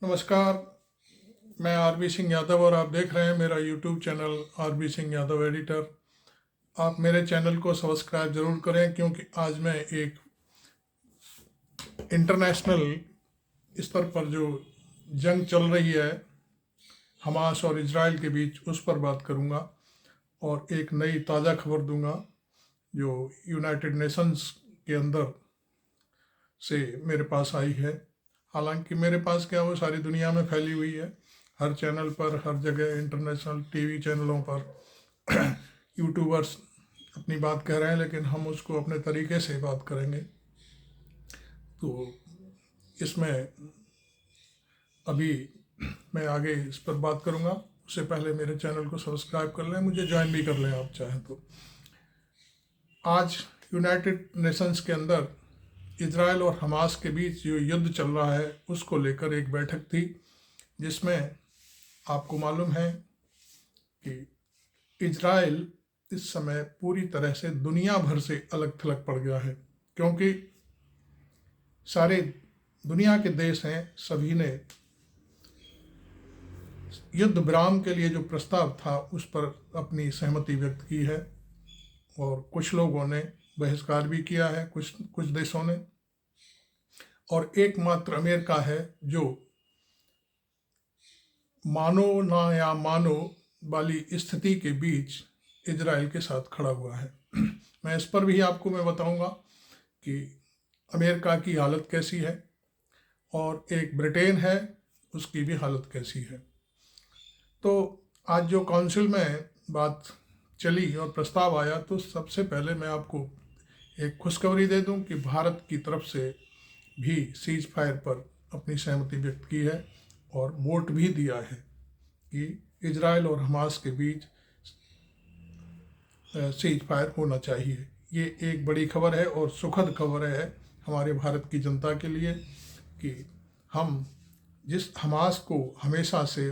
नमस्कार। मैं आरबी सिंह यादव और आप देख रहे हैं मेरा YouTube channel RB Singh Yadav editor. आप मेरे चैनल को सब्सक्राइब ज़रूर करें क्योंकि आज मैं एक इंटरनेशनल स्तर पर जो जंग चल रही है हमास और इजराइल के बीच उस पर बात करूंगा और एक नई ताज़ा खबर दूंगा जो यूनाइटेड नेशंस के अंदर से मेरे पास आई है। हालांकि मेरे पास क्या वो सारी दुनिया में फैली हुई है, हर चैनल पर, हर जगह, इंटरनेशनल टीवी चैनलों पर यूट्यूबर्स अपनी बात कह रहे हैं, लेकिन हम उसको अपने तरीके से बात करेंगे। तो इसमें अभी मैं आगे इस पर बात करूंगा, उससे पहले मेरे चैनल को सब्सक्राइब कर लें, मुझे ज्वाइन भी कर लें आप चाहें तो। आज यूनाइटेड नेशंस के अंदर इजराइल और हमास के बीच जो युद्ध चल रहा है उसको लेकर एक बैठक थी, जिसमें आपको मालूम है कि इजराइल इस समय पूरी तरह से दुनिया भर से अलग थलग पड़ गया है, क्योंकि सारे दुनिया के देश हैं, सभी ने युद्ध विराम के लिए जो प्रस्ताव था उस पर अपनी सहमति व्यक्त की है और कुछ लोगों ने बहिष्कार भी किया है, कुछ देशों ने, और एकमात्र अमेरिका है जो मानो ना या मानो वाली स्थिति के बीच इजराइल के साथ खड़ा हुआ है। मैं इस पर भी आपको बताऊंगा कि अमेरिका की हालत कैसी है और एक ब्रिटेन है उसकी भी हालत कैसी है। तो आज जो काउंसिल में बात चली और प्रस्ताव आया, तो सबसे पहले मैं आपको एक खुशखबरी दे दूं कि भारत की तरफ से भी सीज फायर पर अपनी सहमति व्यक्त की है और वोट भी दिया है कि इजराइल और हमास के बीच सीज फायर होना चाहिए। ये एक बड़ी खबर है और सुखद खबर है हमारे भारत की जनता के लिए कि हम जिस हमास को हमेशा से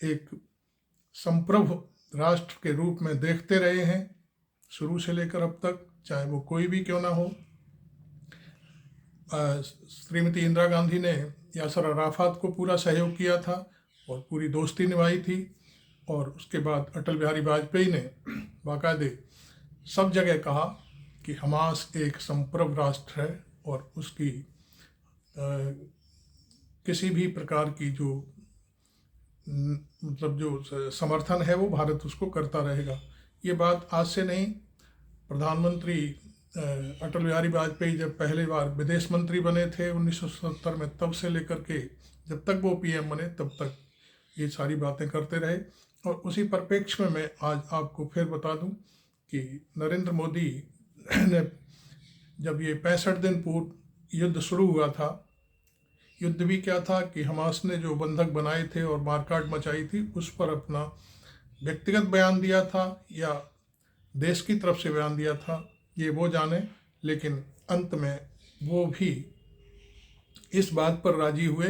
एक संप्रभु राष्ट्र के रूप में देखते रहे हैं, शुरू से लेकर अब तक, चाहे वो कोई भी क्यों ना हो। श्रीमती इंदिरा गांधी ने यासर अराफात को पूरा सहयोग किया था और पूरी दोस्ती निभाई थी, और उसके बाद अटल बिहारी वाजपेयी ने बाकायदे सब जगह कहा कि हमास एक संप्रभु राष्ट्र है और उसकी किसी भी प्रकार की जो मतलब जो समर्थन है वो भारत उसको करता रहेगा। ये बात आज से नहीं, प्रधानमंत्री अटल बिहारी वाजपेयी जब पहली बार विदेश मंत्री बने थे 1970 में, तब से लेकर के जब तक वो पीएम बने तब तक ये सारी बातें करते रहे। और उसी परिप्रेक्ष्य में मैं आज आपको फिर बता दूं कि नरेंद्र मोदी ने जब ये 65 दिन पूर्व युद्ध शुरू हुआ था, युद्ध भी क्या था कि हमास ने जो बंधक बनाए थे और मारकाट मचाई थी उस पर अपना व्यक्तिगत बयान दिया था या देश की तरफ से बयान दिया था, ये वो जाने, लेकिन अंत में वो भी इस बात पर राजी हुए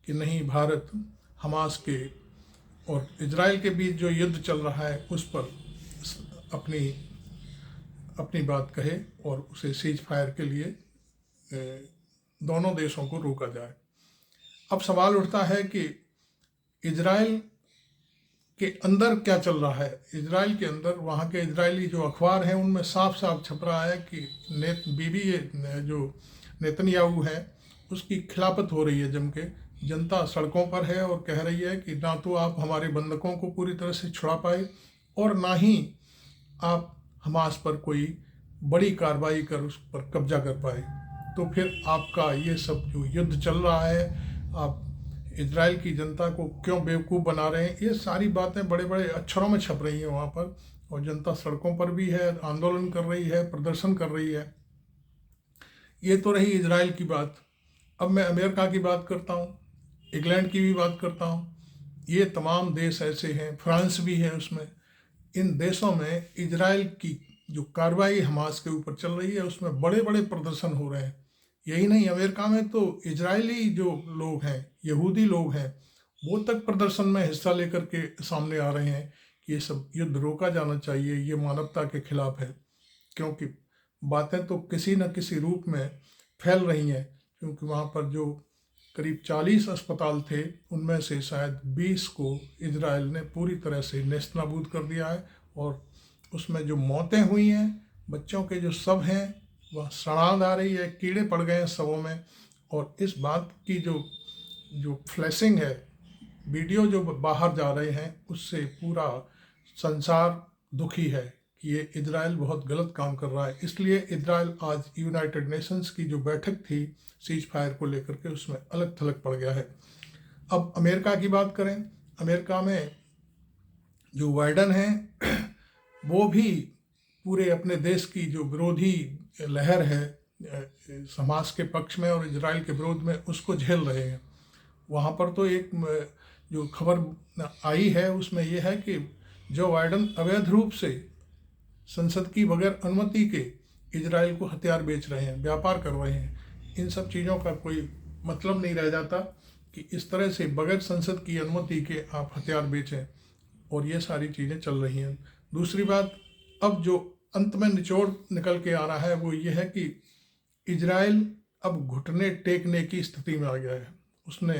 कि नहीं, भारत हमास के और इजराइल के बीच जो युद्ध चल रहा है उस पर अपनी बात कहे और उसे सीज फायर के लिए दोनों देशों को रोका जाए। अब सवाल उठता है कि इजराइल के अंदर क्या चल रहा है। इजराइल के अंदर वहाँ के इजरायली जो अखबार हैं उनमें साफ साफ छप रहा है कि बीबी जो नेतन्याहू है उसकी खिलाफत हो रही है जम के। जनता सड़कों पर है और कह रही है कि ना तो आप हमारे बंधकों को पूरी तरह से छुड़ा पाए और ना ही आप हमास पर कोई बड़ी कार्रवाई कर उस पर कब्जा कर पाए। तो फिर आपका ये सब जो युद्ध चल रहा है, आप इजराइल की जनता को क्यों बेवकूफ़ बना रहे हैं, ये सारी बातें बड़े बड़े अक्षरों में छप रही हैं वहाँ पर, और जनता सड़कों पर भी है, आंदोलन कर रही है, प्रदर्शन कर रही है। ये तो रही इजराइल की बात। अब मैं अमेरिका की बात करता हूँ, इंग्लैंड की भी बात करता हूँ। ये तमाम देश ऐसे हैं, फ्रांस भी है उसमें। इन देशों में इजराइल की जो कार्रवाई हमास के ऊपर चल रही है उसमें बड़े बड़े प्रदर्शन हो रहे हैं। यही नहीं, अमेरिका में तो इजरायली जो लोग हैं, यहूदी लोग हैं, वो तक प्रदर्शन में हिस्सा लेकर के सामने आ रहे हैं कि ये सब युद्ध रोका जाना चाहिए, ये मानवता के खिलाफ है। क्योंकि बातें तो किसी न किसी रूप में फैल रही हैं, क्योंकि वहाँ पर जो करीब 40 अस्पताल थे, उनमें से शायद 20 को इजराइल ने पूरी तरह से नेस्तनाबूद कर दिया है। और उसमें जो मौतें हुई हैं, बच्चों के जो शव हैं वह सड़ांध आ रही है, कीड़े पड़ गए हैं शवों में। और इस बात की जो फ्लैशिंग है, वीडियो जो बाहर जा रहे हैं, उससे पूरा संसार दुखी है कि ये इजराइल बहुत गलत काम कर रहा है। इसलिए इजराइल आज यूनाइटेड नेशंस की जो बैठक थी सीज फायर को लेकर के, उसमें अलग थलग पड़ गया है। अब अमेरिका की बात करें, अमेरिका में जो बाइडन हैं वो भी पूरे अपने देश की जो विरोधी लहर है हमास के पक्ष में और इजराइल के विरोध में, उसको झेल रहे हैं। वहाँ पर तो एक जो खबर आई है उसमें यह है कि जो बाइडन अवैध रूप से संसद की बगैर अनुमति के इजराइल को हथियार बेच रहे हैं, व्यापार कर रहे हैं। इन सब चीज़ों का कोई मतलब नहीं रह जाता कि इस तरह से बगैर संसद की अनुमति के आप हथियार बेचें, और ये सारी चीज़ें चल रही हैं। दूसरी बात, अब जो अंत में निचोड़ निकल के आ रहा है वो ये है कि इजराइल अब घुटने टेकने की स्थिति में आ गया है। उसने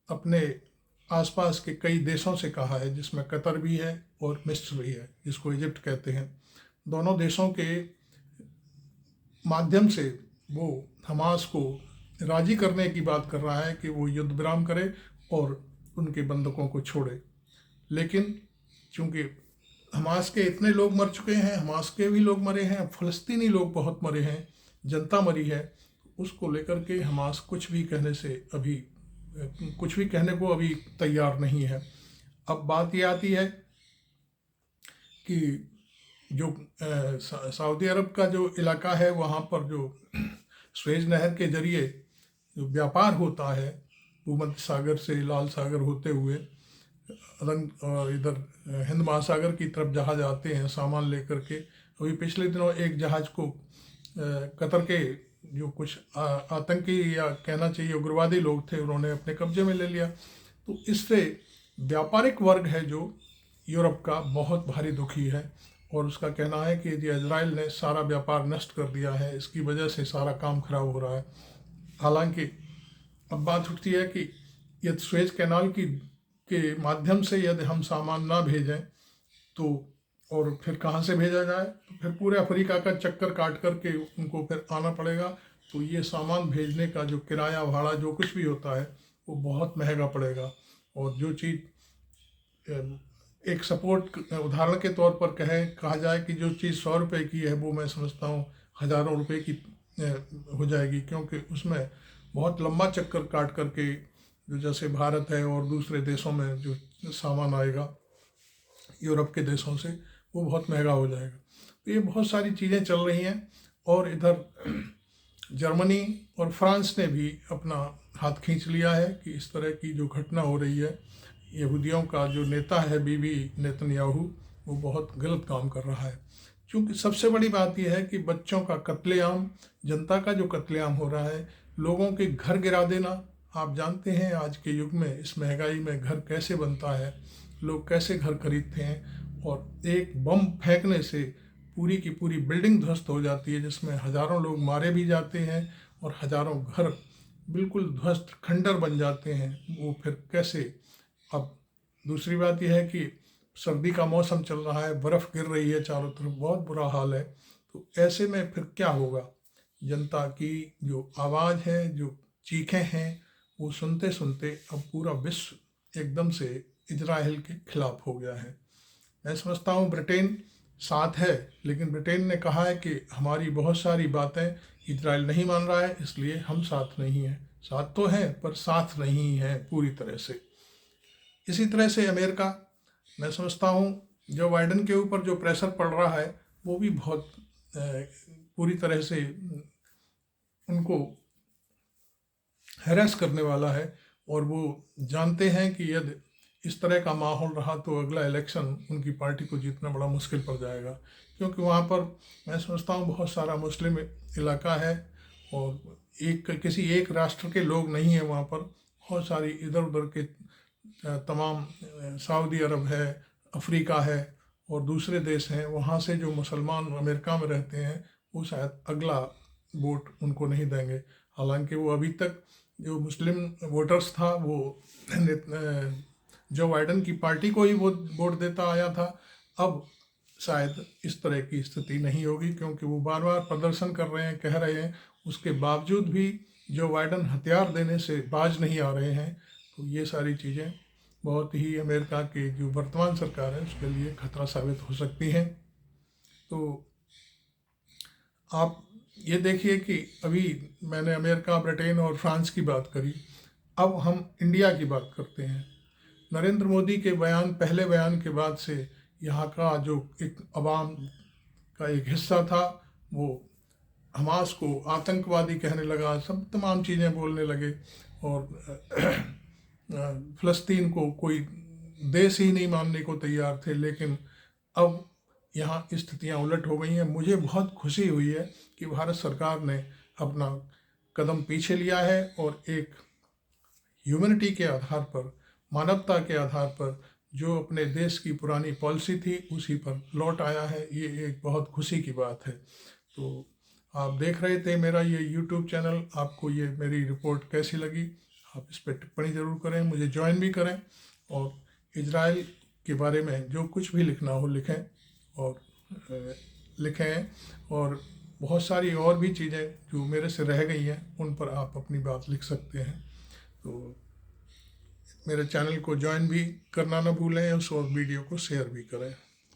अपने आसपास के कई देशों से कहा है, जिसमें कतर भी है और मिस्र भी है, जिसको इजिप्ट कहते हैं। दोनों देशों के माध्यम से वो हमास को राजी करने की बात कर रहा है कि वो युद्ध विराम करे और उनके बंधकों को छोड़े। लेकिन चूंकि हमास के इतने लोग मर चुके हैं, हमास के भी लोग मरे हैं, फ़लस्तीनी लोग बहुत मरे हैं, जनता मरी है, उसको लेकर के हमास कुछ भी कहने को अभी तैयार नहीं है। अब बात ये आती है कि जो सऊदी अरब का जो इलाका है, वहाँ पर जो स्वेज नहर के जरिए जो व्यापार होता है भूमध्य सागर से लाल सागर होते हुए और इधर हिंद महासागर की तरफ जहाज आते हैं सामान लेकर के। अभी पिछले दिनों एक जहाज को कतर के जो कुछ आतंकी या कहना चाहिए उग्रवादी लोग थे, उन्होंने अपने कब्जे में ले लिया। तो इससे व्यापारिक वर्ग है जो यूरोप का बहुत भारी दुखी है, और उसका कहना है कि इजराइल ने सारा व्यापार नष्ट कर दिया है, इसकी वजह से सारा काम खराब हो रहा है। हालांकि अब बात उठती है कि यदि स्वेज कैनाल के माध्यम से यदि हम सामान ना भेजें तो और फिर कहाँ से भेजा जाए, तो फिर पूरे अफ्रीका का चक्कर काट करके उनको फिर आना पड़ेगा। तो ये सामान भेजने का जो किराया भाड़ा जो कुछ भी होता है वो बहुत महंगा पड़ेगा। और जो चीज़ एक सपोर्ट उदाहरण के तौर पर कहा जाए कि जो चीज़ 100 रुपये की है वो मैं समझता हूँ हज़ारों रुपये की हो जाएगी, क्योंकि उसमें बहुत लंबा चक्कर काट करके जो जैसे भारत है और दूसरे देशों में जो सामान आएगा यूरोप के देशों से, वो बहुत महंगा हो जाएगा। तो ये बहुत सारी चीज़ें चल रही हैं। और इधर जर्मनी और फ्रांस ने भी अपना हाथ खींच लिया है कि इस तरह की जो घटना हो रही है, यहूदियों का जो नेता है बीबी नेतन्याहू, वो बहुत गलत काम कर रहा है। क्योंकि सबसे बड़ी बात यह है कि बच्चों का कत्लेआम, जनता का जो कत्लेआम हो रहा है, लोगों के घर गिरा देना। आप जानते हैं आज के युग में इस महंगाई में घर कैसे बनता है, लोग कैसे घर खरीदते हैं, और एक बम फेंकने से पूरी की पूरी बिल्डिंग ध्वस्त हो जाती है, जिसमें हज़ारों लोग मारे भी जाते हैं और हज़ारों घर बिल्कुल ध्वस्त खंडर बन जाते हैं। वो फिर कैसे। अब दूसरी बात यह है कि सर्दी का मौसम चल रहा है, बर्फ़ गिर रही है चारों तरफ, बहुत बुरा हाल है। तो ऐसे में फिर क्या होगा, जनता की जो आवाज़ है, जो चीखें हैं, वो सुनते सुनते अब पूरा विश्व एकदम से इजराइल के खिलाफ हो गया है। मैं समझता हूँ ब्रिटेन साथ है, लेकिन ब्रिटेन ने कहा है कि हमारी बहुत सारी बातें इजराइल नहीं मान रहा है, इसलिए हम साथ नहीं हैं। साथ तो हैं पर साथ नहीं हैं पूरी तरह से। इसी तरह से अमेरिका, मैं समझता हूँ जो बाइडन के ऊपर जो प्रेशर पड़ रहा है वो भी बहुत पूरी तरह से उनको हैरेस करने वाला है। और वो जानते हैं कि यदि इस तरह का माहौल रहा तो अगला इलेक्शन उनकी पार्टी को जीतना बड़ा मुश्किल पड़ जाएगा, क्योंकि वहाँ पर मैं समझता हूँ बहुत सारा मुस्लिम इलाका है और किसी एक राष्ट्र के लोग नहीं हैं वहाँ पर। बहुत सारी इधर उधर के तमाम सऊदी अरब है, अफ्रीका है और दूसरे देश हैं, वहाँ से जो मुसलमान अमेरिका में रहते हैं वो शायद अगला वोट उनको नहीं देंगे। हालांकि वो अभी तक जो मुस्लिम वोटर्स था वो जो बाइडन की पार्टी को ही वोट देता आया था। अब शायद इस तरह की स्थिति नहीं होगी, क्योंकि वो बार बार प्रदर्शन कर रहे हैं, कह रहे हैं, उसके बावजूद भी जो बाइडन हथियार देने से बाज नहीं आ रहे हैं। तो ये सारी चीज़ें बहुत ही अमेरिका की जो वर्तमान सरकार है उसके लिए खतरा साबित हो सकती हैं। तो आप ये देखिए कि अभी मैंने अमेरिका, ब्रिटेन और फ्रांस की बात करी, अब हम इंडिया की बात करते हैं। नरेंद्र मोदी के बयान, पहले बयान के बाद से यहाँ का जो एक अवाम का एक हिस्सा था वो हमास को आतंकवादी कहने लगा, सब तमाम चीज़ें बोलने लगे, और फ़लस्तीन को कोई देश ही नहीं मानने को तैयार थे। लेकिन अब यहाँ स्थितियाँ उलट हो गई हैं। मुझे बहुत खुशी हुई है कि भारत सरकार ने अपना कदम पीछे लिया है और एक ह्यूमैनिटी के आधार पर, मानवता के आधार पर जो अपने देश की पुरानी पॉलिसी थी उसी पर लौट आया है। ये एक बहुत खुशी की बात है। तो आप देख रहे थे मेरा ये यूट्यूब चैनल, आपको ये मेरी रिपोर्ट कैसी लगी? आप इस पर टिप्पणी ज़रूर करें, मुझे ज्वाइन भी करें, और इजराइल के बारे में जो कुछ भी लिखना हो लिखें, और लिखें। और बहुत सारी और भी चीज़ें जो मेरे से रह गई हैं उन पर आप अपनी बात लिख सकते हैं। तो मेरे चैनल को ज्वाइन भी करना ना भूलें, और वीडियो को शेयर भी करें।